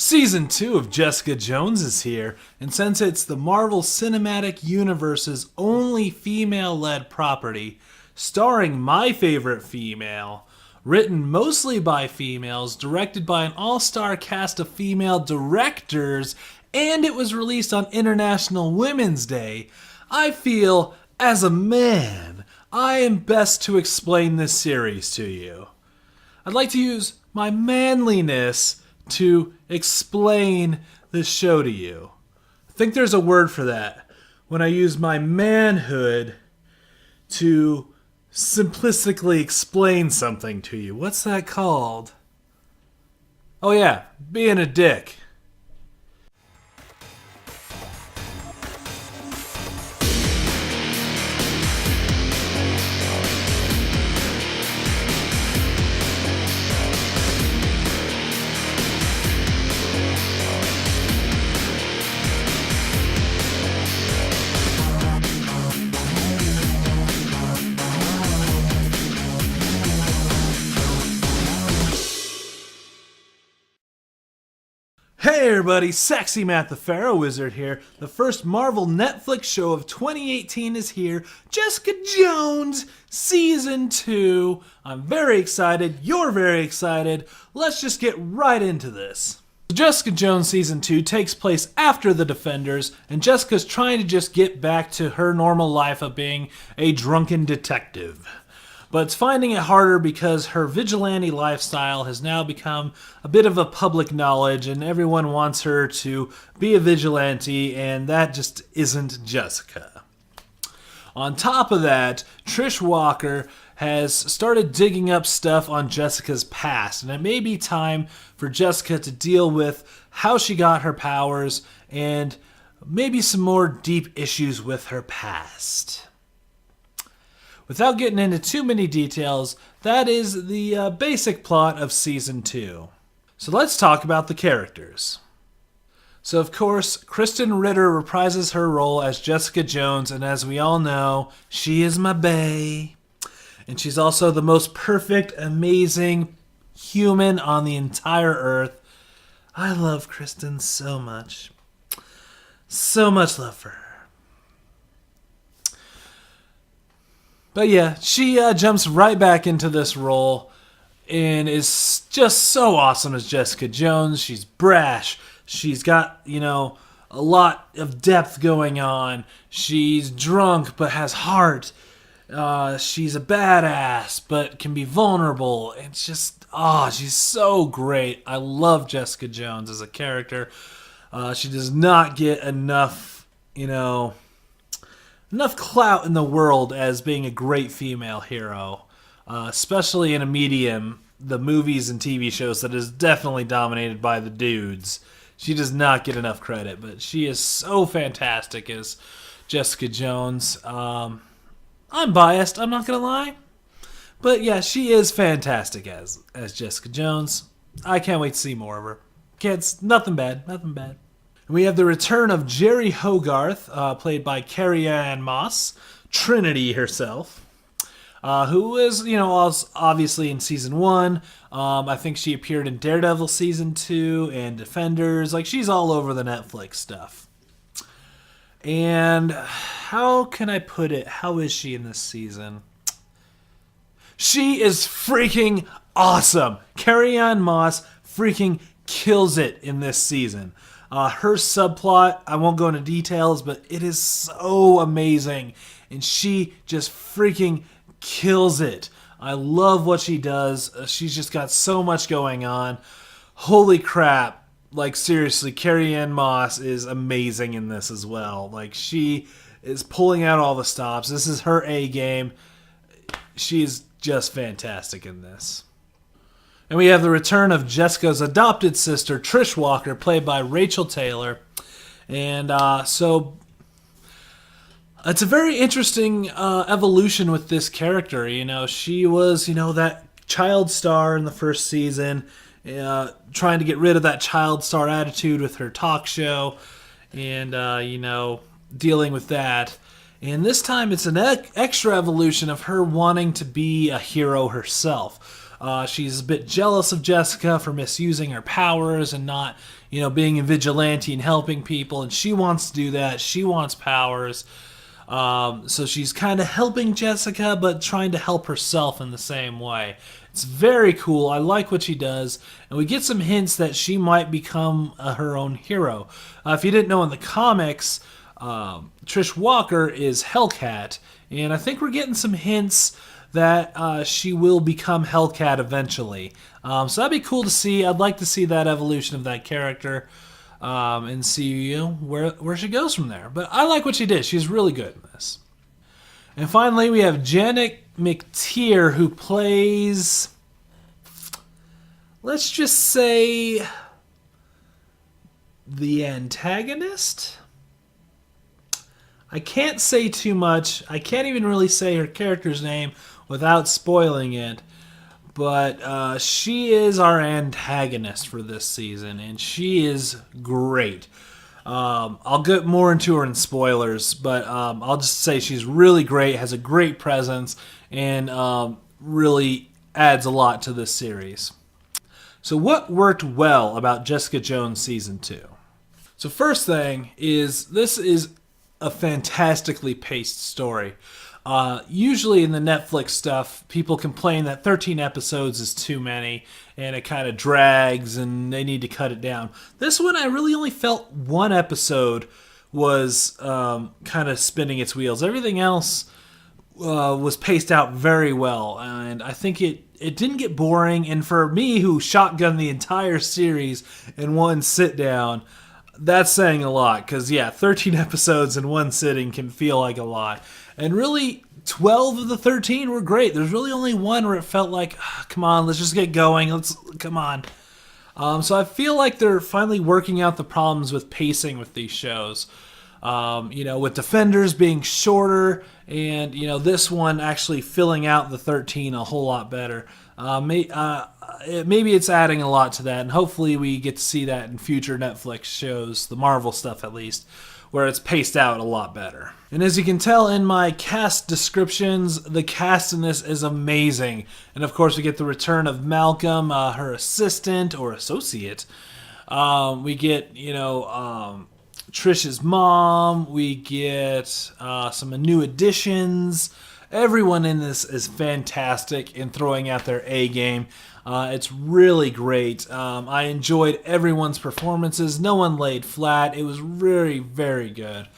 Season 2 of Jessica Jones is here, and since it's the Marvel Cinematic Universe's only female-led property, starring my favorite female, written mostly by females, directed by an all-star cast of female directors, and it was released on International Women's Day, I feel, as a man, I am best to explain this series to you. I'd like to use my manliness to explain this show to you. I think there's a word for that. When I use my manhood to simplistically explain something to you. What's that called? Oh yeah, being a dick. Hey everybody, Sexy Matt the Pharaoh Wizard here. The first Marvel Netflix show of 2018 is here. Jessica Jones, Season 2. I'm very excited. You're very excited. Let's just get right into this. Jessica Jones Season 2 takes place after The Defenders, and Jessica's trying to just get back to her normal life of being a drunken detective. But it's finding it harder because her vigilante lifestyle has now become a bit of a public knowledge, and everyone wants her to be a vigilante, and that just isn't Jessica. On top of that, Trish Walker has started digging up stuff on Jessica's past, and it may be time for Jessica to deal with how she got her powers and maybe some more deep issues with her past. Without getting into too many details, that is the basic plot of Season 2. So let's talk about the characters. So of course, Kristen Ritter reprises her role as Jessica Jones, and as we all know, she is my bae. And she's also the most perfect, amazing human on the entire earth. I love Kristen so much. So much love for her. But yeah, she jumps right back into this role and is just so awesome as Jessica Jones. She's brash. She's got, a lot of depth going on. She's drunk but has heart. She's a badass but can be vulnerable. It's just, she's so great. I love Jessica Jones as a character. She does not get enough clout in the world as being a great female hero, especially in a medium, the movies and TV shows, that is definitely dominated by the dudes. She does not get enough credit, but she is so fantastic as Jessica Jones. I'm biased, I'm not going to lie. But yeah, she is fantastic as Jessica Jones. I can't wait to see more of her. Kids, nothing bad. We have the return of Jerry Hogarth, played by Carrie-Anne Moss, Trinity herself, who is, obviously in Season 1. I think she appeared in Daredevil Season 2 and Defenders. She's all over the Netflix stuff. And how can I put it? How is she in this season? She is freaking awesome. Carrie-Anne Moss freaking kills it in this season. Her subplot, I won't go into details, but it is so amazing. And she just freaking kills it. I love what she does. She's just got so much going on. Holy crap. Seriously, Carrie-Anne Moss is amazing in this as well. She is pulling out all the stops. This is her A game. She's just fantastic in this. And we have the return of Jessica's adopted sister, Trish Walker, played by Rachel Taylor. And so it's a very interesting evolution with this character. She was, that child star in the first season, trying to get rid of that child star attitude with her talk show and, dealing with that. And this time it's an extra evolution of her wanting to be a hero herself. She's a bit jealous of Jessica for misusing her powers and not, being a vigilante and helping people. And she wants to do that. She wants powers. So she's kind of helping Jessica, but trying to help herself in the same way. It's very cool. I like what she does. And we get some hints that she might become her own hero. If you didn't know, in the comics, Trish Walker is Hellcat. And I think we're getting some hints that she will become Hellcat eventually. So that'd be cool to see. I'd like to see that evolution of that character and see where she goes from there. But I like what she did. She's really good in this. And finally, we have Janet McTeer, who plays, let's just say, the antagonist. I can't say too much. I can't even really say her character's name without spoiling it. But she is our antagonist for this season, and she is great. I'll get more into her in spoilers, but I'll just say she's really great, has a great presence, and really adds a lot to this series. So what worked well about Jessica Jones Season 2? So first thing is, this is a fantastically paced story. Usually in the Netflix stuff, people complain that 13 episodes is too many and it kind of drags and they need to cut it down. This one, I really only felt one episode was kind of spinning its wheels. Everything else was paced out very well, and I think it didn't get boring. And for me, who shotgunned the entire series in one sit down, that's saying a lot, because 13 episodes in one sitting can feel like a lot. And really, 12 of the 13 were great. There's really only one where it felt like, come on, let's just get going. Come on. So I feel like they're finally working out the problems with pacing with these shows. With Defenders being shorter and, this one actually filling out the 13 a whole lot better. Maybe it's adding a lot to that, and hopefully we get to see that in future Netflix shows, the Marvel stuff at least, where it's paced out a lot better. And as you can tell in my cast descriptions, the cast in this is amazing. And of course we get the return of Malcolm, her assistant or associate. We get, Trish's mom. We get some new additions. Everyone in this is fantastic in throwing out their A game. It's really great. I enjoyed everyone's performances. No one laid flat. It was very, very good.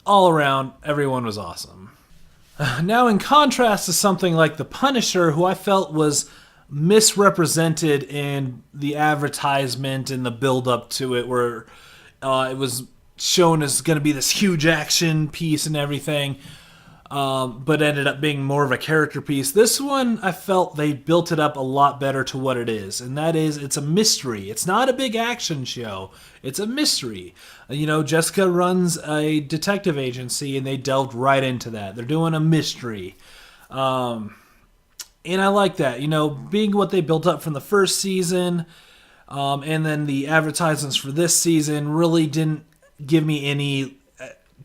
All around, everyone was awesome. Now, in contrast to something like The Punisher, who I felt was misrepresented in the advertisement and the build-up to it, where it was shown as going to be this huge action piece and everything, but ended up being more of a character piece. This one, I felt they built it up a lot better to what it is, and that is, it's a mystery. It's not a big action show. It's a mystery. Jessica runs a detective agency, and they delved right into that. They're doing a mystery. And I like that. Being what they built up from the first season, and then the advertisements for this season really didn't give me any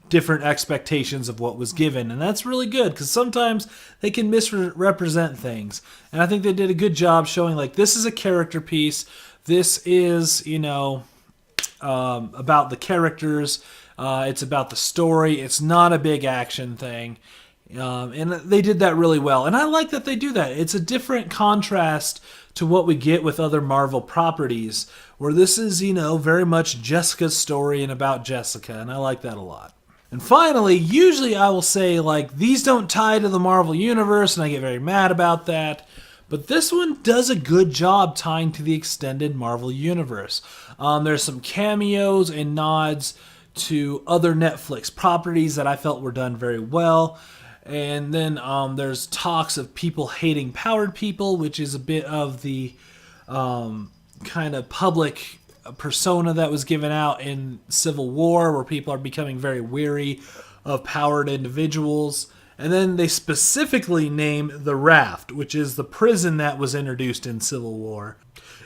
different expectations of what was given, and that's really good, because sometimes they can misrepresent things, and I think they did a good job showing, like, this is a character piece. This is about the characters. It's about the story. It's not a big action thing, and they did that really well, and I like that they do that. It's a different contrast to what we get with other Marvel properties, where this is very much Jessica's story and about Jessica, and I like that a lot. And finally, usually I will say, like, these don't tie to the Marvel Universe, and I get very mad about that. But this one does a good job tying to the extended Marvel Universe. There's some cameos and nods to other Netflix properties that I felt were done very well. And then there's talks of people hating powered people, which is a bit of the kind of public persona that was given out in Civil War, where people are becoming very weary of powered individuals. And then they specifically name the Raft, which is the prison that was introduced in Civil War.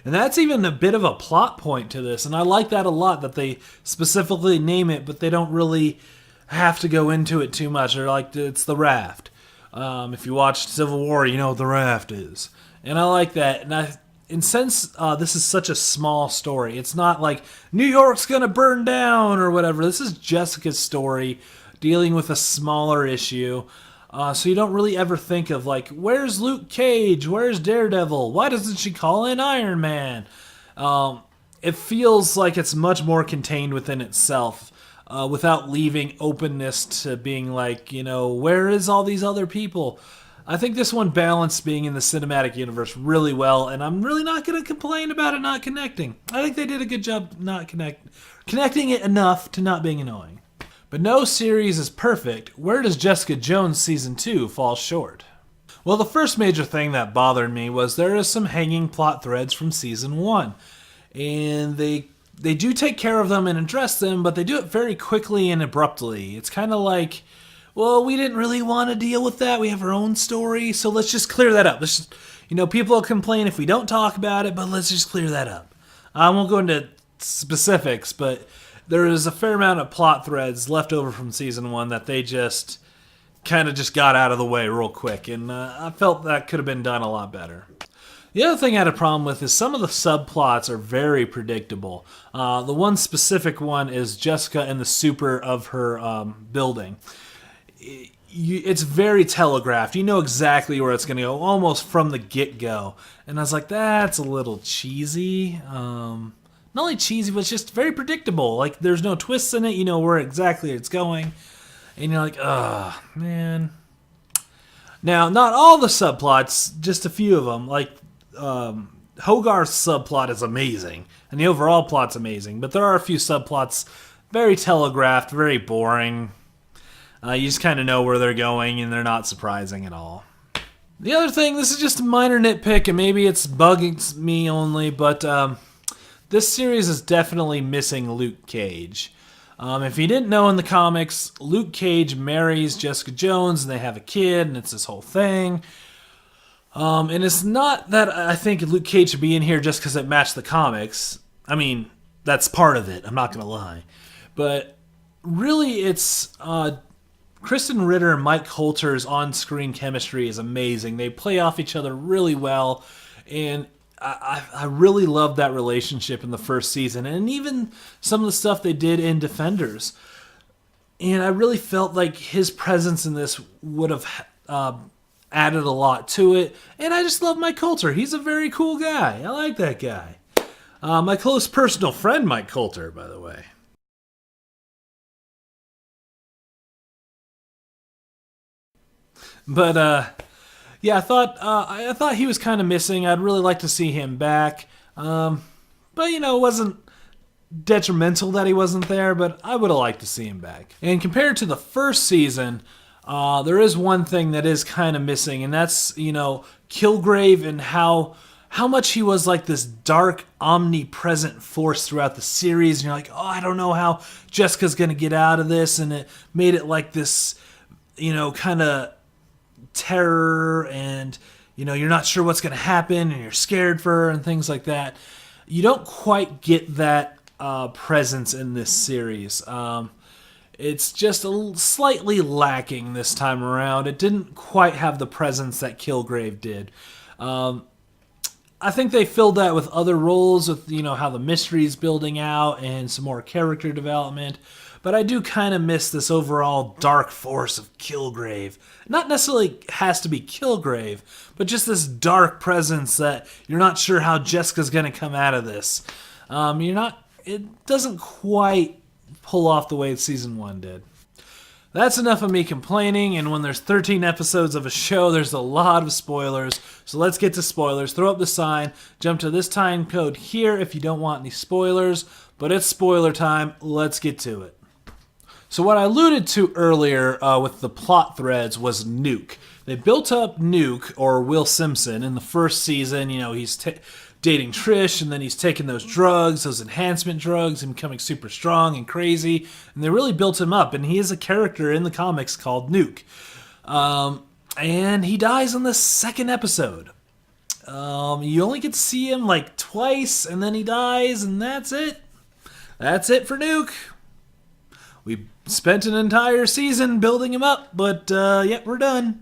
And that's even a bit of a plot point to this, and I like that a lot, that they specifically name it, but they don't really have to go into it too much. They're like, it's the Raft. If you watched Civil War, you know what the Raft is. And I like that. And since this is such a small story, it's not like New York's gonna burn down or whatever. This is Jessica's story dealing with a smaller issue. So you don't really ever think of like, where's Luke Cage? Where's Daredevil? Why doesn't she call in Iron Man? It feels like it's much more contained within itself, without leaving openness to being like, where is all these other people? I think this one balanced being in the cinematic universe really well, and I'm really not going to complain about it not connecting. I think they did a good job not connecting it enough to not being annoying. But no series is perfect. Where does Jessica Jones Season 2 fall short? Well, the first major thing that bothered me was there is some hanging plot threads from Season 1. And they do take care of them and address them, but they do it very quickly and abruptly. It's kind of like, well, we didn't really want to deal with that. We have our own story, so let's just clear that up. Let's just, people will complain if we don't talk about it, but let's just clear that up. I won't go into specifics, but there is a fair amount of plot threads left over from Season 1 that they just kind of just got out of the way real quick, and I felt that could have been done a lot better. The other thing I had a problem with is some of the subplots are very predictable. The one specific one is Jessica and the super of her building. It's very telegraphed. You know exactly where it's going to go, almost from the get-go. And I was like, that's a little cheesy. Not only cheesy, but it's just very predictable. Like, there's no twists in it. You know where exactly it's going. And you're like, oh, man. Now, not all the subplots, just a few of them. Like, Hogarth's subplot is amazing. And the overall plot's amazing. But there are a few subplots very telegraphed, very boring. You just kind of know where they're going, and they're not surprising at all. The other thing, this is just a minor nitpick, and maybe it's bugging me only, but this series is definitely missing Luke Cage. If you didn't know in the comics, Luke Cage marries Jessica Jones, and they have a kid, and it's this whole thing. And it's not that I think Luke Cage should be in here just because it matched the comics. I mean, that's part of it, I'm not going to lie. But really, it's Kristen Ritter and Mike Coulter's on-screen chemistry is amazing. They play off each other really well, and I really loved that relationship in the first season, and even some of the stuff they did in Defenders. And I really felt like his presence in this would have added a lot to it, and I just love Mike Coulter. He's a very cool guy. I like that guy. My close personal friend, Mike Coulter, by the way. But yeah, I thought he was kind of missing. I'd really like to see him back. But it wasn't detrimental that he wasn't there. But I would have liked to see him back. And compared to the first season, there is one thing that is kind of missing, and that's Kilgrave and how much he was like this dark, omnipresent force throughout the series. And you're like, oh, I don't know how Jessica's gonna get out of this, and it made it like this, kind of terror, and you're not sure what's going to happen, and you're scared for her and things like that. You don't quite get that presence in this series. It's just slightly lacking this time around. It didn't quite have the presence that Kilgrave did. I think they filled that with other roles, with how the mystery's building out and some more character development. But I do kind of miss this overall dark force of Kilgrave. Not necessarily has to be Kilgrave, but just this dark presence that you're not sure how Jessica's going to come out of this. It doesn't quite pull off the way Season 1 did. That's enough of me complaining, and when there's 13 episodes of a show, there's a lot of spoilers. So let's get to spoilers. Throw up the sign, jump to this time code here if you don't want any spoilers, but it's spoiler time. Let's get to it. So what I alluded to earlier with the plot threads was Nuke. They built up Nuke, or Will Simpson, in the first season. He's dating Trish, and then he's taking those drugs, those enhancement drugs, and becoming super strong and crazy. And they really built him up, and he is a character in the comics called Nuke. And he dies in the second episode. You only get to see him like twice, and then he dies, and that's it. That's it for Nuke. We spent an entire season building him up, but we're done.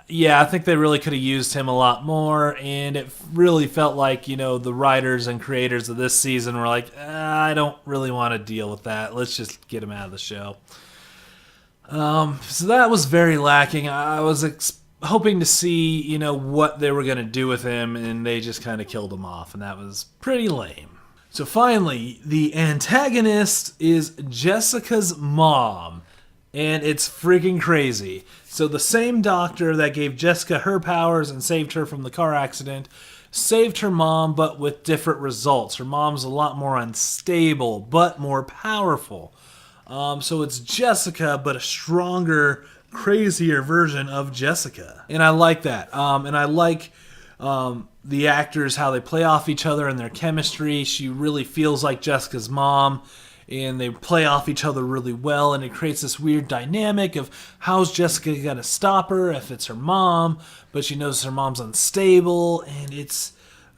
yeah, I think they really could have used him a lot more, and it really felt like, the writers and creators of this season were like, I don't really want to deal with that. Let's just get him out of the show. So that was very lacking. I was hoping to see, what they were going to do with him, and they just kind of killed him off, and that was pretty lame. So finally, the antagonist is Jessica's mom, and it's freaking crazy. So the same doctor that gave Jessica her powers and saved her from the car accident saved her mom, but with different results. Her mom's a lot more unstable, but more powerful. So it's Jessica, but a stronger, crazier version of Jessica. And I like that. And I like the actors, how they play off each other and their chemistry. She really feels like Jessica's mom, and they play off each other really well, and it creates this weird dynamic of how's Jessica going to stop her if it's her mom, but she knows her mom's unstable, and it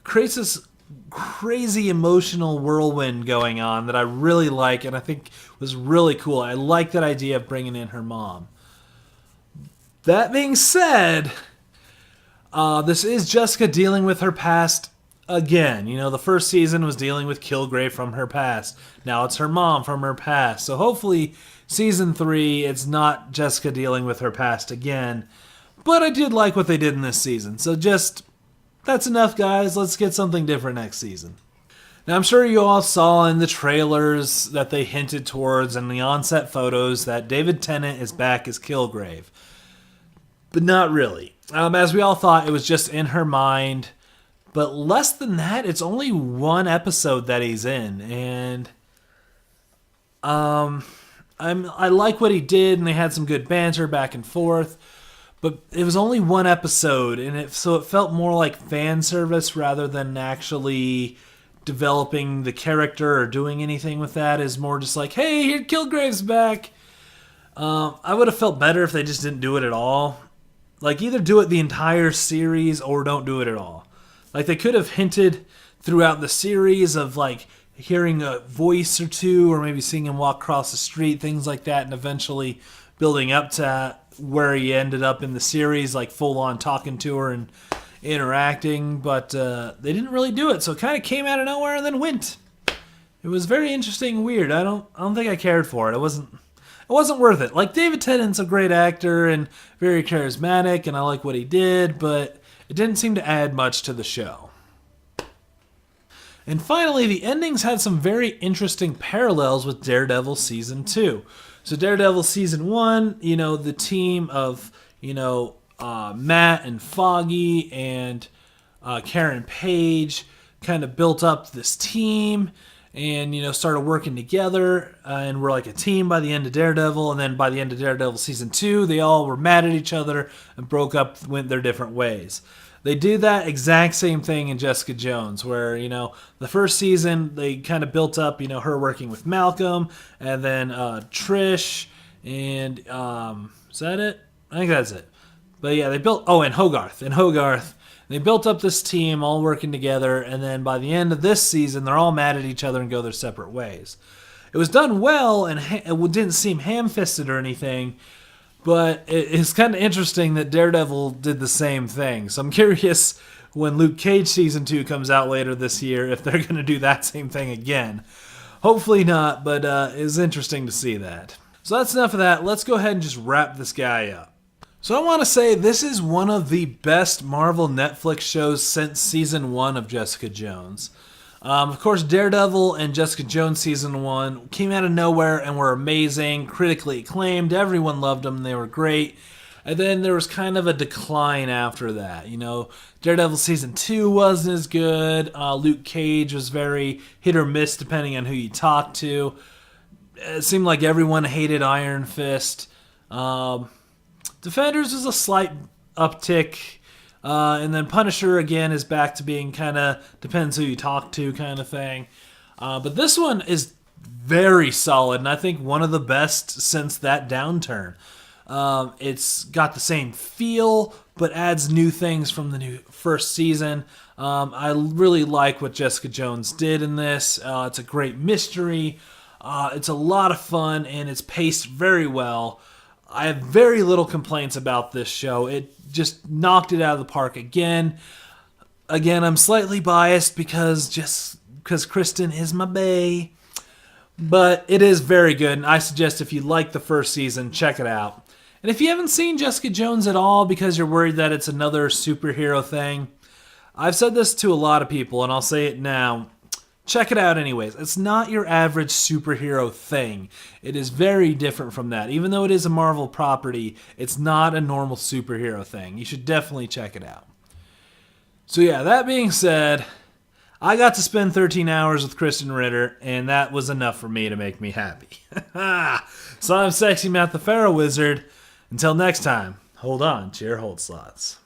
creates this crazy emotional whirlwind going on that I really like, and I think was really cool. I like that idea of bringing in her mom. That being said, this is Jessica dealing with her past again. The first season was dealing with Kilgrave from her past. Now it's her mom from her past. So hopefully season 3, it's not Jessica dealing with her past again. But I did like what they did in this season. So that's enough, guys. Let's get something different next season. Now, I'm sure you all saw in the trailers that they hinted towards and the on-set photos that David Tennant is back as Kilgrave. But not really. As we all thought, it was just in her mind. But less than that, it's only one episode that he's in. And I like what he did, and they had some good banter back and forth. But it was only one episode, and so it felt more like fan service rather than actually developing the character or doing anything with that. Is more just like, hey, here Kilgrave's back. I would have felt better if they just didn't do it at all. Like, either do it the entire series or don't do it at all. Like, they could have hinted throughout the series of, like, hearing a voice or two, or maybe seeing him walk across the street, things like that, and eventually building up to where he ended up in the series, like full-on talking to her and interacting. But they didn't really do it, so it kind of came out of nowhere and then went. It was very interesting and weird. I don't think I cared for it. It wasn't worth it. Like, David Tennant's a great actor and very charismatic, and I like what he did, but it didn't seem to add much to the show. And finally, the endings had some very interesting parallels with Daredevil Season 2. So Daredevil Season 1, the team of, Matt and Foggy and Karen Page kind of built up this team and, started working together, and were like a team by the end of Daredevil. And then by the end of Daredevil Season 2, they all were mad at each other and broke up, went their different ways. They do that exact same thing in Jessica Jones, where, the first season, they kind of built up, her working with Malcolm, and then Trish, and is that it? I think that's it. But yeah, they built, and Hogarth. They built up this team all working together, and then by the end of this season, they're all mad at each other and go their separate ways. It was done well, and it didn't seem ham-fisted or anything, but it's kind of interesting that Daredevil did the same thing. So I'm curious when Luke Cage Season 2 comes out later this year if they're going to do that same thing again. Hopefully not, but it's interesting to see that. So that's enough of that. Let's go ahead and just wrap this guy up. So I want to say this is one of the best Marvel Netflix shows since Season 1 of Jessica Jones. Of course, Daredevil and Jessica Jones Season 1 came out of nowhere and were amazing, critically acclaimed. Everyone loved them. They were great. And then there was kind of a decline after that. Daredevil Season 2 wasn't as good. Luke Cage was very hit or miss depending on who you talked to. It seemed like everyone hated Iron Fist. Defenders was a slight uptick. And then Punisher, again, is back to being kind of depends who you talk to kind of thing. But this one is very solid, and I think one of the best since that downturn. It's got the same feel, but adds new things from the first season. I really like what Jessica Jones did in this. It's a great mystery. It's a lot of fun, and it's paced very well. I have very little complaints about this show. It just knocked it out of the park again. Again, I'm slightly biased because Kristen is my bae. But it is very good, and I suggest if you like the first season, check it out. And if you haven't seen Jessica Jones at all because you're worried that it's another superhero thing, I've said this to a lot of people, and I'll say it now. Check it out anyways. It's not your average superhero thing. It is very different from that. Even though it is a Marvel property, it's not a normal superhero thing. You should definitely check it out. So yeah, that being said, I got to spend 13 hours with Kristen Ritter, and that was enough for me to make me happy. So I'm Sexy Matt the Pharaoh Wizard. Until next time, hold on to your hold slots.